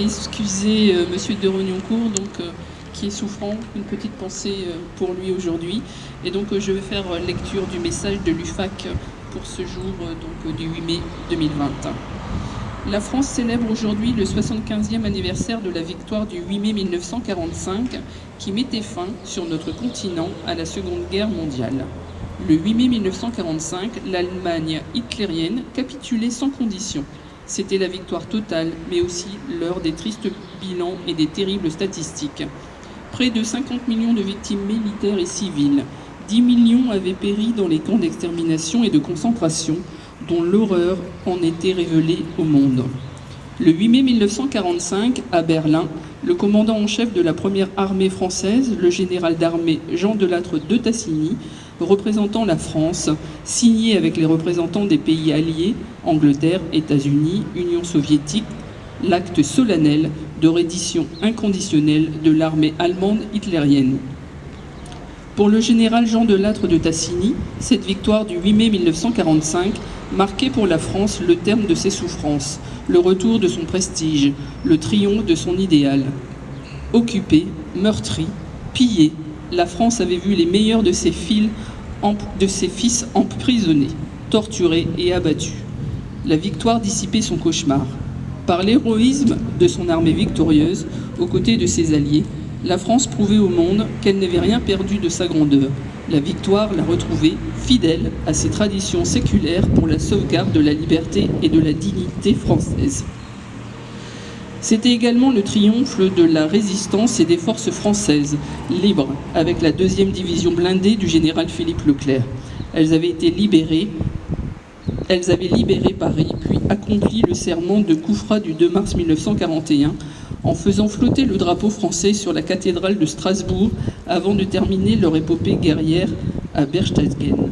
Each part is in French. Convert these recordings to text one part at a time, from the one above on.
excuser Monsieur de Rognoncourt, qui est souffrant, une petite pensée pour lui aujourd'hui. Et donc je vais faire lecture du message de l'UFAC pour ce jour du 8 mai 2020. La France célèbre aujourd'hui le 75e anniversaire de la victoire du 8 mai 1945 qui mettait fin sur notre continent à la Seconde Guerre mondiale. Le 8 mai 1945, l'Allemagne hitlérienne capitulait sans condition. C'était la victoire totale, mais aussi l'heure des tristes bilans et des terribles statistiques. Près de 50 millions de victimes militaires et civiles, 10 millions avaient péri dans les camps d'extermination et de concentration, dont l'horreur en était révélée au monde. Le 8 mai 1945, à Berlin, le commandant en chef de la première armée française, le général d'armée Jean Delattre de Tassigny, représentant la France, signé avec les représentants des pays alliés, Angleterre, États-Unis, Union soviétique, l'acte solennel de reddition inconditionnelle de l'armée allemande hitlérienne. Pour le général Jean Delattre de Tassigny, cette victoire du 8 mai 1945 marquait pour la France le terme de ses souffrances, le retour de son prestige, le triomphe de son idéal. Occupée, meurtrie, pillée, la France avait vu les meilleurs de ses fils emprisonnés, torturés et abattus. La victoire dissipait son cauchemar. Par l'héroïsme de son armée victorieuse, aux côtés de ses alliés, la France prouvait au monde qu'elle n'avait rien perdu de sa grandeur. La victoire l'a retrouvée fidèle à ses traditions séculaires pour la sauvegarde de la liberté et de la dignité française. C'était également le triomphe de la résistance et des forces françaises, libres, avec la 2e division blindée du général Philippe Leclerc. Elles avaient libéré Paris, puis accompli le serment de Coufra du 2 mars 1941, en faisant flotter le drapeau français sur la cathédrale de Strasbourg avant de terminer leur épopée guerrière à Berchtesgaden.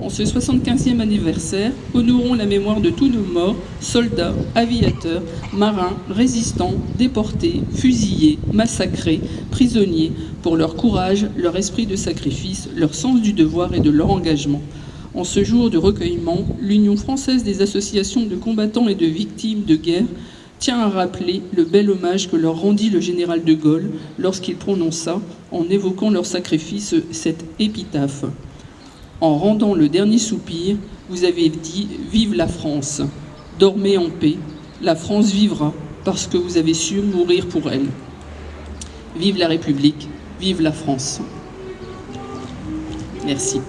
En ce 75e anniversaire, honorons la mémoire de tous nos morts, soldats, aviateurs, marins, résistants, déportés, fusillés, massacrés, prisonniers, pour leur courage, leur esprit de sacrifice, leur sens du devoir et de leur engagement. En ce jour de recueillement, l'Union française des associations de combattants et de victimes de guerre tient à rappeler le bel hommage que leur rendit le général de Gaulle lorsqu'il prononça, en évoquant leur sacrifice, cette épitaphe. En rendant le dernier soupir, vous avez dit « Vive la France ! Dormez en paix, la France vivra parce que vous avez su mourir pour elle. Vive la République, vive la France !» Merci.